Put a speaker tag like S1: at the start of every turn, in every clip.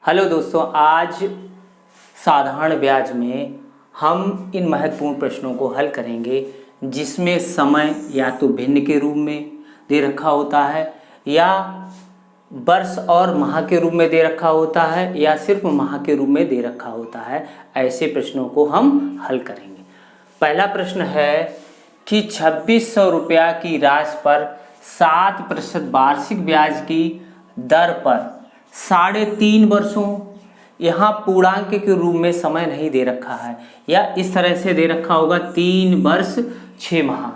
S1: Hello दोस्तों, आज साधारण ब्याज में हम इन महत्वपूर्ण प्रश्नों को हल करेंगे जिसमें समय या तो भिन्न के रूप में दे रखा होता है या वर्ष और माह के रूप में दे रखा होता है या सिर्फ माह के रूप में दे रखा होता है। ऐसे प्रश्नों को हम हल करेंगे। पहला प्रश्न है कि 2600 रुपया की राशि पर 7% वार्षिक ब्याज की दर पर 3.5 वर्षों, यहाँ पूर्णांक के रूप में समय नहीं दे रखा है या इस तरह से दे रखा होगा 3 वर्ष 6 माह।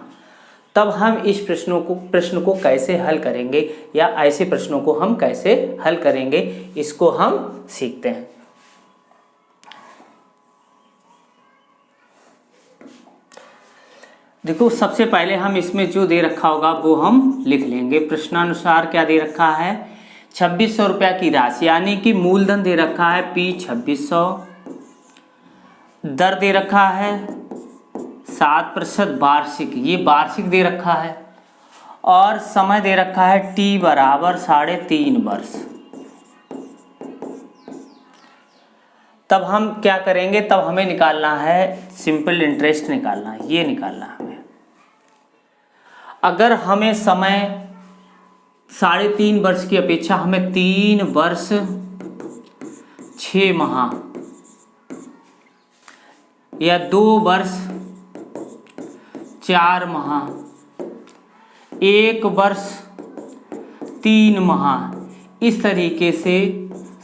S1: तब हम इस प्रश्न को कैसे हल करेंगे या ऐसे प्रश्नों को हम कैसे हल करेंगे, इसको हम सीखते हैं। देखो, सबसे पहले हम इसमें जो दे रखा होगा वो हम लिख लेंगे। प्रश्नानुसार क्या दे रखा है, 2600 रुपया की राशि यानी कि मूलधन दे रखा है P 2600, दर दे रखा है 7% वार्षिक, ये वार्षिक दे रखा है, और समय दे रखा है T बराबर 3.5 वर्ष। तब हम क्या करेंगे, तब हमें निकालना है सिंपल इंटरेस्ट, निकालना है, ये निकालना है हमें। अगर हमें समय 3.5 वर्ष की अपेक्षा हमें 3 वर्ष 6 माह या 2 वर्ष 4 माह, 1 वर्ष 3 माह, इस तरीके से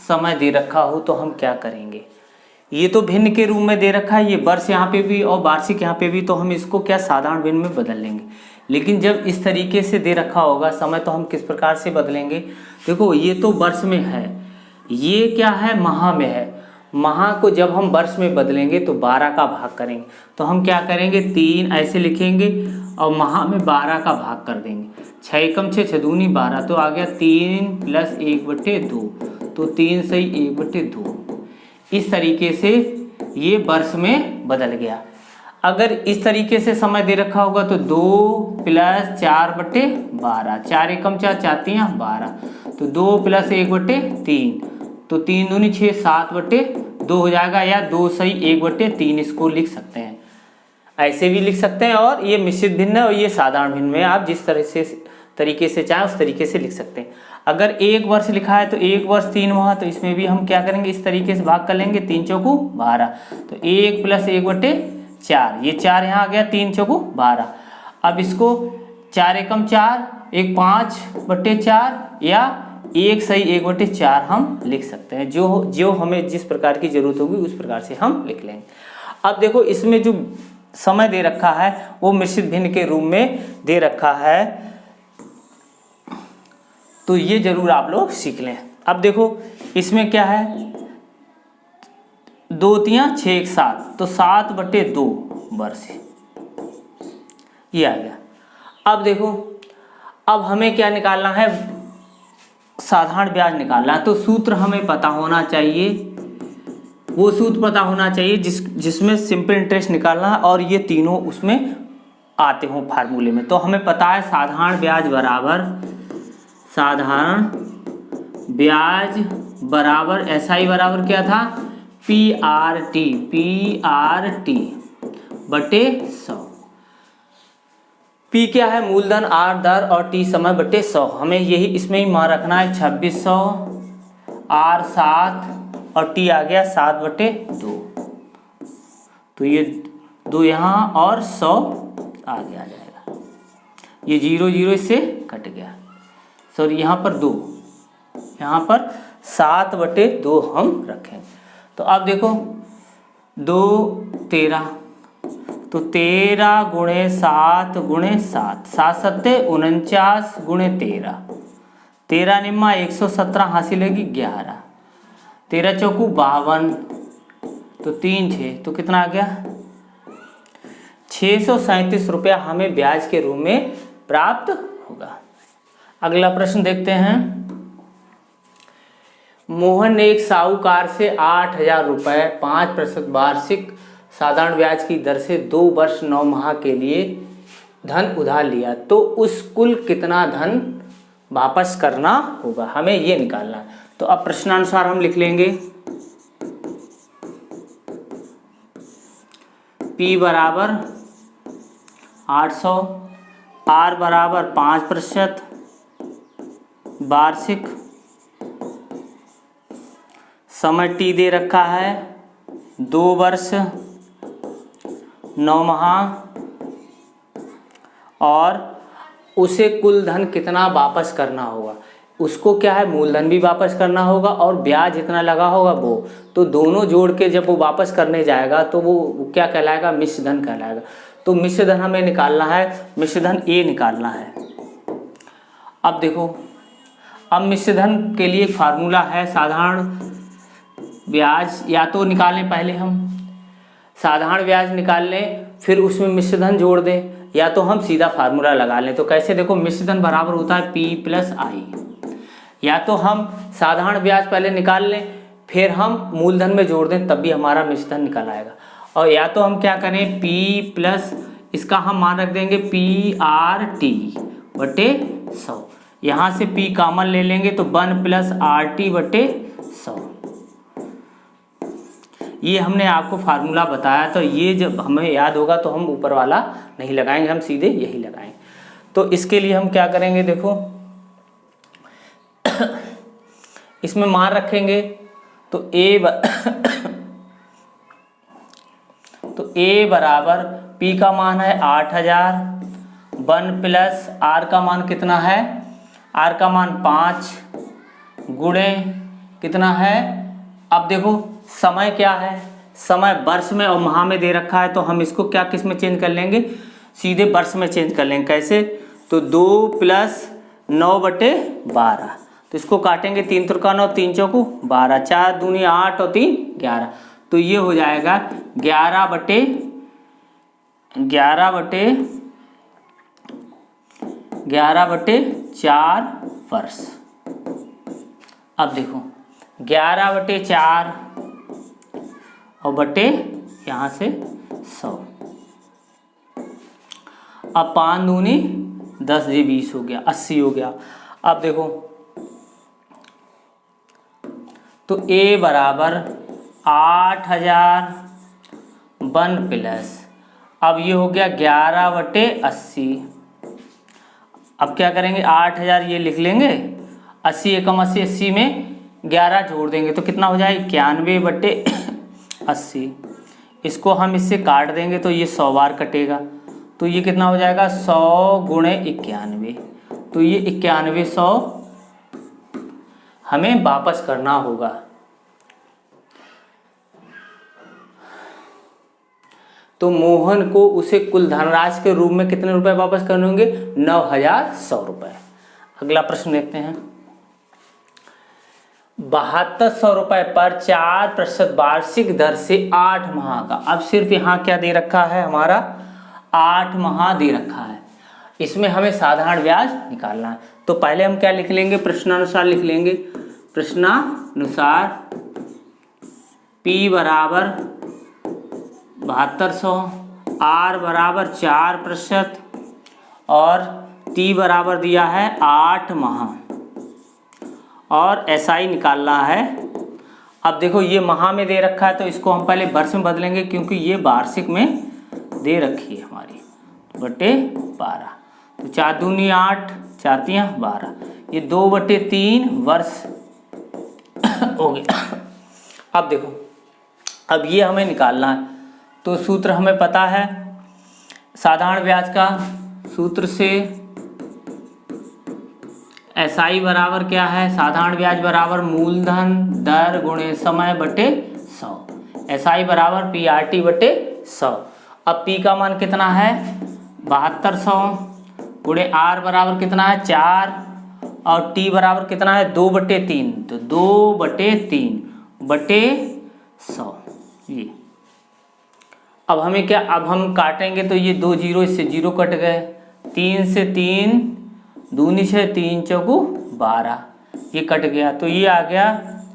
S1: समय दे रखा हो तो हम क्या करेंगे। ये तो भिन्न के रूप में दे रखा है, ये वर्ष यहाँ पे भी और वार्षिक यहाँ पे भी, तो हम इसको क्या साधारण भिन्न में बदल लेंगे। लेकिन जब इस तरीके से दे रखा होगा समय, तो हम किस प्रकार से बदलेंगे। देखो, ये तो वर्ष में है, ये क्या है माह में है। माह को जब हम वर्ष में बदलेंगे तो 12 का भाग करेंगे, तो हम क्या करेंगे 3 ऐसे लिखेंगे और माह में 12 का भाग कर देंगे। 6 एकम 6, 6 दूनी 12, तो आ गया 3 + 1/2, तो 3 सही 1/2। इस तरीके से ये वर्ष में बदल गया। अगर इस तरीके से समय दे रखा होगा तो 2 + 4/12, 4 एकम 4, 4 तियां 12, तो 2 + 1/3, तो 3 दूनी 6, 7/2 हो जाएगा, या 2 सही 1/3 इसको लिख सकते हैं। ऐसे भी लिख सकते हैं, और ये मिश्रित भिन्न और ये साधारण भिन्न में आप जिस तरीके से चाहें उस तरीके से लिख सकते हैं। अगर 1 वर्ष लिखा है तो 1 वर्ष 3 माह, तो इसमें भी हम क्या करेंगे, इस तरीके से भाग कर लेंगे। 3 चौकू 12, तो 1 + 1/4, ये 4 यहाँ आ गया, 3 चौकू 12। अब इसको 4 एकम 4, 1 5/4 या 1 सही 1/4 हम लिख सकते हैं। जो हमें जिस प्रकार की जरूरत होगी उस प्रकार से हम लिख लेंगे। अब देखो, इसमें जो समय दे रखा है वो मिश्रित भिन्न के रूप में दे रखा है, तो ये जरूर आप लोग सीख लें। अब देखो, इसमें क्या है, 2 तियां 6 1 7, तो 7/2 वर्ष, ये आ गया। अब देखो, अब हमें क्या निकालना है, साधारण ब्याज निकालना है, तो सूत्र हमें पता होना चाहिए। वो सूत्र पता होना चाहिए जिसमें सिंपल इंटरेस्ट निकालना है और ये तीनों उसमें आते हों फार्मूले में। तो हमें पता है साधारण ब्याज बराबर SI बराबर क्या था, PRT बटे 100। P क्या है, मूलधन, R दर और T समय बटे 100। हमें यही इसमें ही मान रखना है। 2600, R 7 और T आ गया 7/2, तो ये 2 यहाँ और 100 आगे आ जाएगा। ये 0 0 इससे कट गया, सॉरी यहाँ पर 2, यहाँ पर 7/2 हम रखें। तो अब देखो, 2 13, तो 13 × 7 × 7, 7 7 49 × 13, 13 निम्मा 117 हासिल होगी 11, 13 चौकू 52, तो 3 6, तो कितना आ गया 637 रुपया हमें ब्याज के रूप में प्राप्त होगा। अगला प्रश्न देखते हैं। मोहन ने एक साहूकार से 8000 रुपये 5% वार्षिक साधारण ब्याज की दर से 2 वर्ष 9 माह के लिए धन उधार लिया, तो उस कुल कितना धन वापस करना होगा, हमें ये निकालना है। तो तो अब प्रश्नानुसार हम लिख लेंगे P बराबर 800, R बराबर 5% वार्षिक, समय T दे रखा है 2 वर्ष 9 माह, और उसे कुल धन कितना वापस करना होगा। उसको क्या है, मूलधन भी वापस करना होगा और ब्याज जितना लगा होगा वो, तो दोनों जोड़ के जब वो वापस करने जाएगा तो वो क्या कहलाएगा, मिश्र धन कहलाएगा। तो मिश्र धन हमें निकालना है, मिश्र धन ए निकालना है। अब देखो, अब मिश्र धन के लिए एक फार्मूला है, साधारण ब्याज, या तो निकालें पहले हम साधारण ब्याज निकाल लें, फिर उसमें मिश्र धन जोड़ दें, या तो हम सीधा फार्मूला लगा लें। तो कैसे, देखो मिश्र धन बराबर होता है P प्लस आई। या तो हम साधारण ब्याज पहले निकाल लें, फिर हम मूलधन में जोड़ दें, तब भी हमारा मिश्र धन निकल आएगा। और या तो हम क्या करें, P प्लस इसका हम मान रख देंगे PRT बटे 100। यहाँ से P कॉमन ले लेंगे तो 1 प्लस RT बटे 100। ये हमने आपको फार्मूला बताया, तो ये जब हमें याद होगा तो हम ऊपर वाला नहीं लगाएंगे, हम सीधे यही लगाएंगे। तो इसके लिए हम क्या करेंगे, देखो इसमें मान रखेंगे तो A बराबर P का मान है 8000, 1 प्लस R का मान कितना है, R का मान 5 गुणे कितना है। अब देखो समय क्या है, समय वर्ष में और माह में दे रखा है, तो हम इसको क्या किस में चेंज कर लेंगे, सीधे वर्ष में चेंज कर लेंगे। कैसे, तो 2 प्लस 9 बटे 12, तो इसको काटेंगे 3 त्रिका 9, 3 चौकू 12, 4 दूनी 8 और 3 11, तो ये हो जाएगा 11 बटे 4 वर्ष। अब देखो 11 बटे 4 और बटे यहाँ से 100, अब 5 दूनी 10 जी 20 हो गया, 80 हो गया। अब देखो तो A बराबर 8000, 1 प्लस, अब ये हो गया 11 बटे 80। अब क्या करेंगे, 8000 ये लिख लेंगे, 80 एकम 80, 80 में 11 जोड़ देंगे तो कितना हो जाए 91 बटे 80। इसको हम इससे काट देंगे तो ये 100 बार कटेगा, तो ये कितना हो जाएगा 100 गुणे 91, तो ये 9100 हमें वापस करना होगा। तो मोहन को उसे कुल धनराशि के रूप में कितने रुपए वापस करने होंगे, 9100 रुपए। अगला प्रश्न देखते हैं, 7200 रुपए पर 4% वार्षिक दर से 8 माह का। अब सिर्फ यहाँ क्या दे रखा है, हमारा 8 माह दे रखा है, इसमें हमें साधारण ब्याज निकालना है। तो पहले हम क्या लिख लेंगे, प्रश्नानुसार लिख लेंगे। प्रश्नानुसार P बराबर 7200, R बराबर 4% और T बराबर दिया है 8 माह, और SI निकालना है। अब देखो ये माह में दे रखा है तो इसको हम पहले वर्ष में बदलेंगे, क्योंकि ये वार्षिक में दे रखी है हमारी, बटे 12, तो 4 दूनी 8, 4 तियां 12, ये 2 बटे 3 वर्ष हो गया। अब देखो, अब ये हमें निकालना है, तो सूत्र हमें पता है साधारण ब्याज का, सूत्र से SI बराबर क्या है, साधारण ब्याज बराबर मूलधन दर गुणे समय बटे 100, SI बराबर PRT बटे 100। अब P का मान कितना है 7200 गुणे R बराबर कितना है 4 और T बराबर कितना है 2 बटे 3, तो 2 बटे 3 बटे 100। ये अब हमें क्या, अब हम काटेंगे तो ये 2 जीरो इससे 0 कट गए, 3 से 3 दूनी 6, 3 चौकू 12, ये कट गया, तो ये आ गया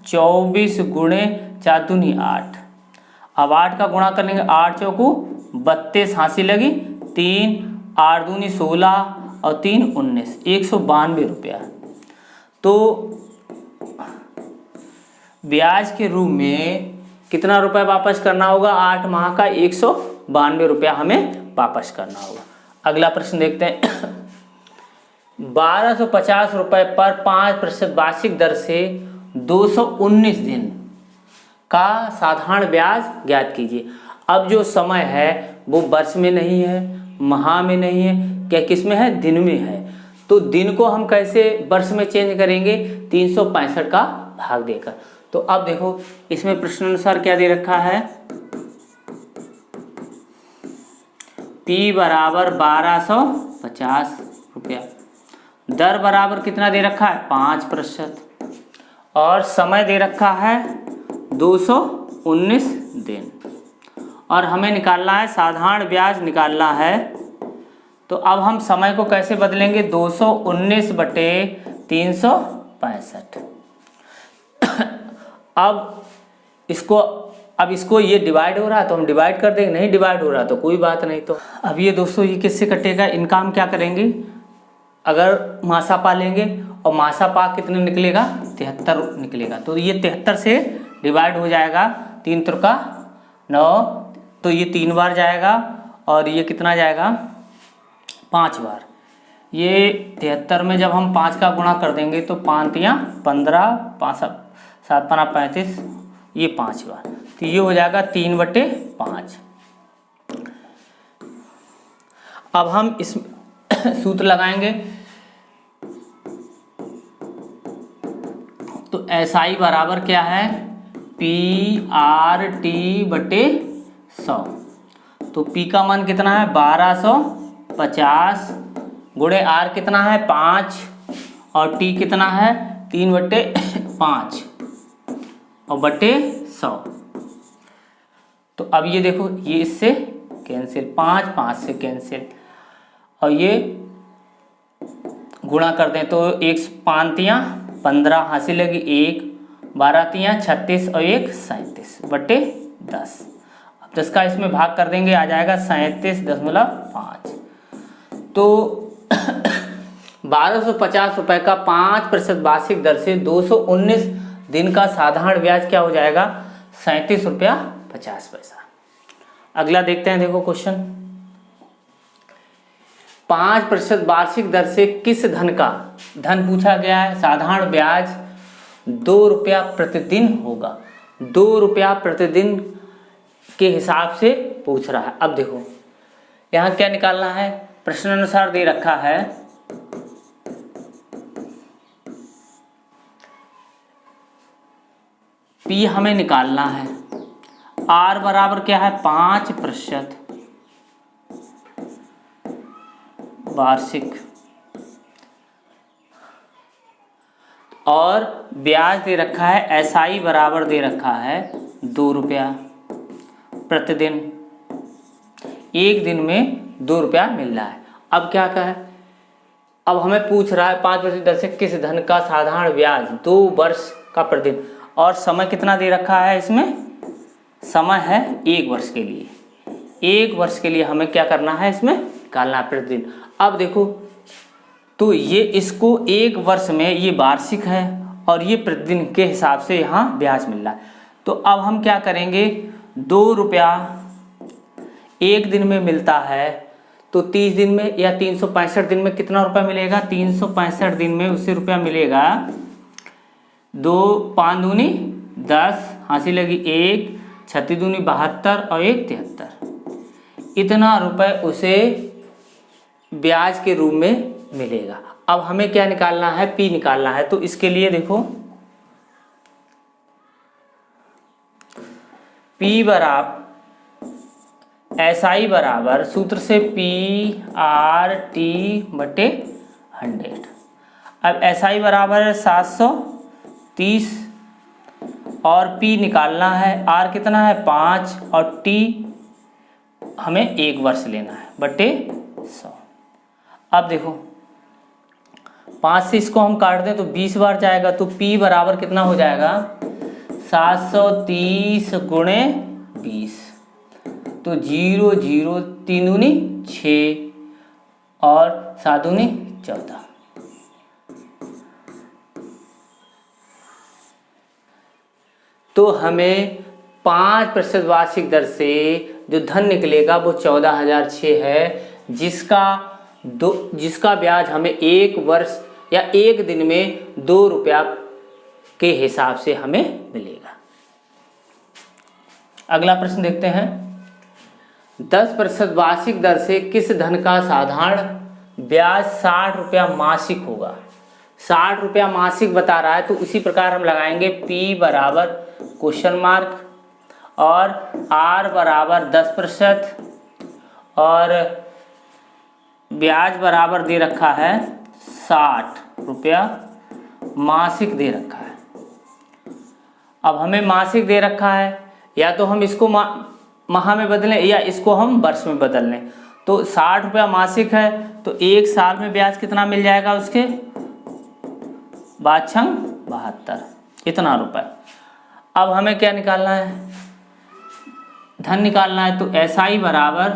S1: 24 गुणे 4 दूनी 8। अब 8 का गुणा कर लेंगे, 8 चौकू 32, हाँसी लगी 3, 8 दूनी 16 और 3 19, 192 रुपया। तो ब्याज के रूप में कितना रुपए वापस करना होगा? 8 माह का 192 रुपया हमें वापस करना होगा। अगला प्रश्न देखते हैं। 1250 रुपए पर 5% वार्षिक दर से 219 दिन का साधारण ब्याज ज्ञात कीजिए। अब जो समय है वो वर्ष में नहीं है, माह में नहीं है, क्या किस में है? दिन में है। तो दिन को हम कैसे वर्ष में चेंज करेंगे? 365 का भाग देकर। तो अब देखो इसमें प्रश्नानुसार क्या दे रखा है? P बराबर 1250 रुपया, दर बराबर कितना दे रखा है? 5%, और समय दे रखा है 219 दिन, और हमें निकालना है साधारण ब्याज निकालना है। तो अब हम समय को कैसे बदलेंगे? 219 बटे 365। अब इसको ये डिवाइड हो रहा है तो हम डिवाइड कर देंगे, नहीं डिवाइड हो रहा तो कोई बात नहीं। तो अब ये दोस्तों ये किससे कटेगा? इनका हम क्या करेंगे? अगर मासा पा लेंगे, और मासा पा कितने निकलेगा? 73 निकलेगा। तो ये 73 से डिवाइड हो जाएगा, 3 त्रिका 9, तो ये 3 बार जाएगा, और ये कितना जाएगा? 5 बार। ये 73 में जब हम 5 का गुणा कर देंगे तो 5 तियाँ 15, 5 7 5 35, ये 5 बार, तो ये हो जाएगा 3/5। अब हम इस सूत्र लगाएंगे। तो SI बराबर क्या है? PRT बटे 100। तो P का मान कितना है? 1250 गुणे R कितना है? 5, और T कितना है? 3/5 और बटे 100। तो अब ये देखो, ये इससे कैंसिल, 5 से कैंसिल, और ये गुणा कर दें तो 1 5 तियाँ 15 हासिल लगी, 1 12 तियाँ 36 और 1 37 बटे 10। अब 10 का इसमें भाग कर देंगे, आ जाएगा 37.5। तो 1250 रुपये का 5% वार्षिक दर से 219 दिन का साधारण ब्याज क्या हो जाएगा? 37 रुपया 50 पैसा। अगला देखते हैं, देखो क्वेश्चन। 5% वार्षिक दर से किस धन का धन पूछा गया है? साधारण ब्याज 2 रुपया प्रतिदिन होगा। 2 रुपया प्रतिदिन के हिसाब से पूछ रहा है। अब देखो यहाँ क्या निकालना है? प्रश्नानुसार दे रखा है P हमें निकालना है। R बराबर क्या है? 5% वार्षिक, और ब्याज दे रखा है SI बराबर दे रखा है 2 रुपया प्रतिदिन। एक दिन में 2 रुपया मिल रहा है। अब क्या कहा है? अब हमें पूछ रहा है 5% दर से किस धन का साधारण ब्याज 2 वर्ष का प्रतिदिन, और समय कितना दे रखा है? इसमें समय है 1 वर्ष के लिए। 1 वर्ष के लिए हमें क्या करना है? इसमें निकालना है प्रतिदिन। अब देखो, तो ये इसको 1 वर्ष में ये वार्षिक है, और ये प्रतिदिन के हिसाब से यहाँ ब्याज मिल रहा है। तो अब हम क्या करेंगे? 2 रुपया 1 दिन में मिलता है, तो 30 दिन में या 365 दिन में कितना रुपया मिलेगा? 365 दिन में उससे रुपया मिलेगा 2 5 दूनी 10 हासिल लगी 1 36 दूनी 72 और 1 73। इतना रुपए उसे ब्याज के रूप में मिलेगा। अब हमें क्या निकालना है? P निकालना है। तो इसके लिए देखो P बराबर SI बराबर सूत्र से PRT बटे 100। अब SI बराबर है 730, और P निकालना है, R कितना है? 5, और T हमें 1 वर्ष लेना है बटे 100। अब देखो 5 से इसको हम काट दें तो 20 बार जाएगा, तो P बराबर कितना हो जाएगा? 730 गुणे 20, तो 0 0 3 दूनी 6 और 7 दूनी 14। तो हमें 5% वार्षिक दर से जो धन निकलेगा वो 14,006 है, जिसका ब्याज हमें 1 वर्ष या 1 दिन में 2 रुपया के हिसाब से हमें मिलेगा। अगला प्रश्न देखते हैं। 10% वार्षिक दर से किस धन का साधारण ब्याज 60 रुपया मासिक होगा? 60 रुपया मासिक बता रहा है, तो उसी प्रकार हम लगाएंगे P बराबर क्वेश्चन मार्क और R बराबर 10% और ब्याज बराबर दे रखा है 60 रुपया मासिक दे रखा है। अब हमें मासिक दे रखा है, या तो हम इसको माह में बदलें या इसको हम वर्ष में बदल लें। तो 60 रुपया मासिक है, तो 1 साल में ब्याज कितना मिल जाएगा उसके? 72 इतना रुपए। अब हमें क्या निकालना है? धन निकालना है। तो SI बराबर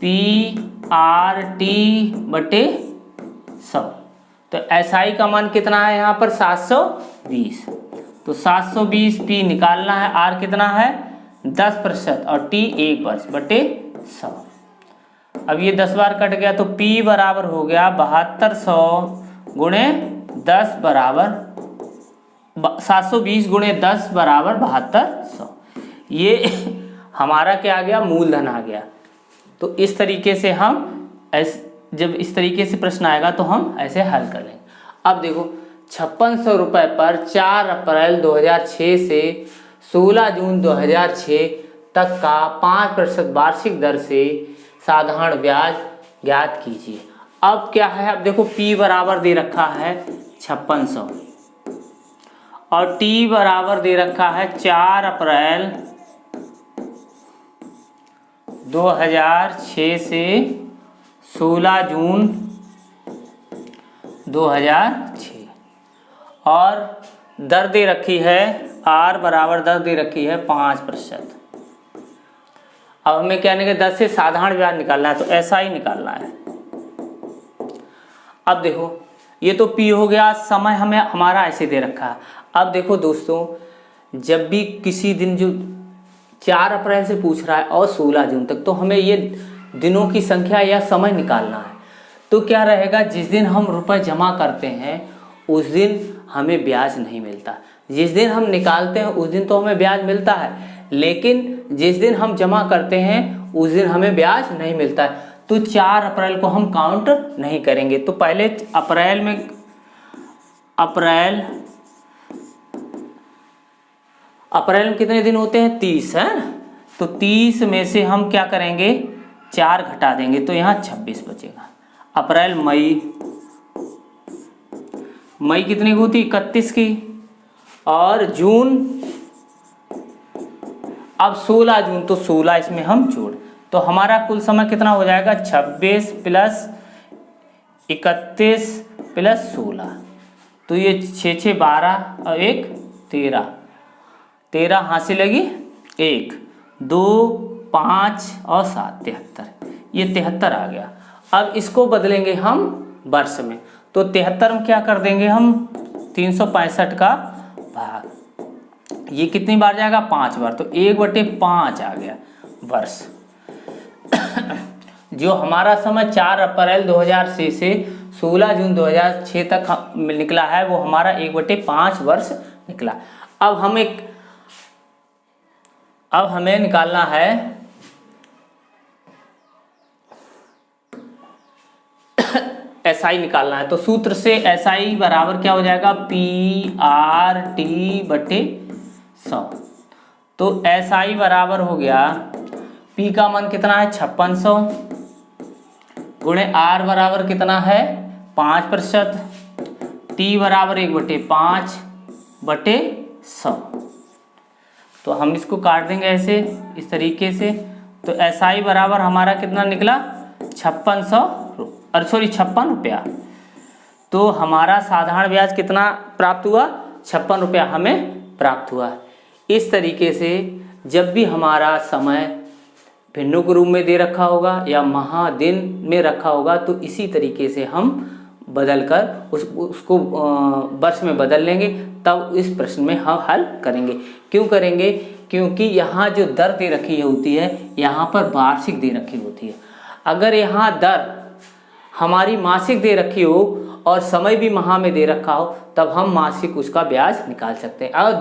S1: PRT बटे 100। तो SI का मान कितना है यहाँ पर? 720। तो 720 P निकालना है, R कितना है? 10% और T 1 वर्ष बटे 100। अब ये 10 बार कट गया, तो P बराबर हो गया 7200 गुणे 10 बराबर 720 गुणे 10 बराबर 7200। ये हमारा क्या आ गया? मूलधन आ गया। तो इस तरीके से हम जब इस तरीके से प्रश्न आएगा तो हम ऐसे हल कर लेंगे। अब देखो 5600 रुपये पर 4 अप्रैल 2006 से 16 जून 2006 तक का 5% वार्षिक दर से साधारण ब्याज ज्ञात कीजिए। अब क्या है? अब देखो P बराबर दे रखा है 5600 और T बराबर दे रखा है 4 अप्रैल 2006 से 16 जून 2006 और दर दे रखी है R बराबर दर दे रखी है 5%। अब हमें क्या निकले? 10 से साधारण ब्याज निकालना है, तो ऐसा ही निकालना है। अब देखो ये तो P हो गया, समय हमें हमारा ऐसे दे रखा है। अब देखो दोस्तों, जब भी किसी दिन जो 4 अप्रैल से पूछ रहा है और 16 जून तक, तो हमें ये दिनों की संख्या या समय निकालना है। तो क्या रहेगा? जिस दिन हम रुपए जमा करते हैं उस दिन हमें ब्याज नहीं मिलता। जिस दिन हम निकालते हैं उस दिन तो हमें ब्याज मिलता है, लेकिन जिस दिन हम जमा करते हैं उस दिन हमें ब्याज नहीं मिलता है। तो 4 अप्रैल को हम काउंट नहीं करेंगे। तो पहले अप्रैल में कितने दिन होते हैं? 30 है। तो 30 में से हम क्या करेंगे? 4 घटा देंगे, तो यहाँ 26 बचेगा। अप्रैल मई कितनी की होती? 31 की। और जून, अब 16 जून, तो 16 इसमें हम जोड़, तो हमारा कुल समय कितना हो जाएगा? 26 प्लस 31 प्लस 16। तो ये 6 6 12 और 1 13 हाथ से लगी 1 2 5 और 7 73। ये 73 आ गया। अब इसको बदलेंगे हम वर्ष में, तो 73 में क्या कर देंगे हम? 365 का भाग। ये कितनी बार जाएगा? 5 बार, तो 1/5 आ गया वर्ष। जो हमारा समय 4 अप्रैल 2006 से 16 जून 2006 तक निकला है, वो हमारा 1/5 वर्ष निकला। अब हमें निकालना है SI निकालना है। तो सूत्र से SI बराबर क्या हो जाएगा? PRT बटे 100। तो SI बराबर हो गया, P का मान कितना है? 5600 गुणे R बराबर कितना है? 5%, T बराबर 1/5 बटे 100। तो हम इसको काट देंगे ऐसे, इस तरीके से। तो SI बराबर हमारा कितना निकला? 56 रुपया। तो हमारा साधारण ब्याज कितना प्राप्त हुआ? 56 रुपया हमें प्राप्त हुआ। इस तरीके से जब भी हमारा समय भिन्नों के रूप में दे रखा होगा या महादिन में रखा होगा, तो इसी तरीके से हम बदलकर उसको वर्ष में बदल लेंगे, तब इस प्रश्न में हम हल करेंगे। क्यों करेंगे? क्योंकि यहाँ जो दर दे रखी होती है, यहाँ पर वार्षिक दे रखी होती है। अगर यहाँ दर हमारी मासिक दे रखी हो और समय भी माह में दे रखा हो, तब हम मासिक उसका ब्याज निकाल सकते हैं। और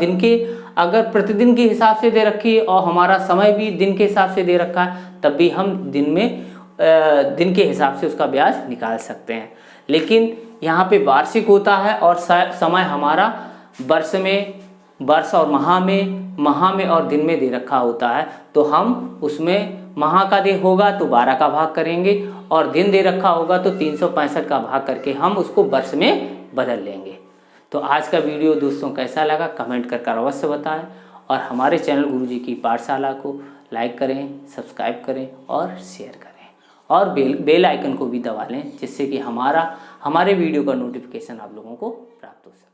S1: अगर प्रतिदिन के हिसाब से दे रखी है और हमारा समय भी दिन के हिसाब से दे रखा है, तब भी हम दिन के हिसाब से उसका ब्याज निकाल सकते हैं। लेकिन यहाँ पे वार्षिक होता है और समय हमारा वर्ष और माह में और दिन में दे रखा होता है, तो हम उसमें माह का दे होगा तो 12 का भाग करेंगे और दिन दे रखा होगा तो 365 का भाग करके हम उसको वर्ष में बदल लेंगे। तो आज का वीडियो दोस्तों कैसा लगा कमेंट कर अवश्य बताएं और हमारे चैनल गुरुजी की पाठशाला को लाइक करें, सब्सक्राइब करें और शेयर करें और बेल आइकन को भी दबा लें, जिससे कि हमारे वीडियो का नोटिफिकेशन आप लोगों को प्राप्त हो सके।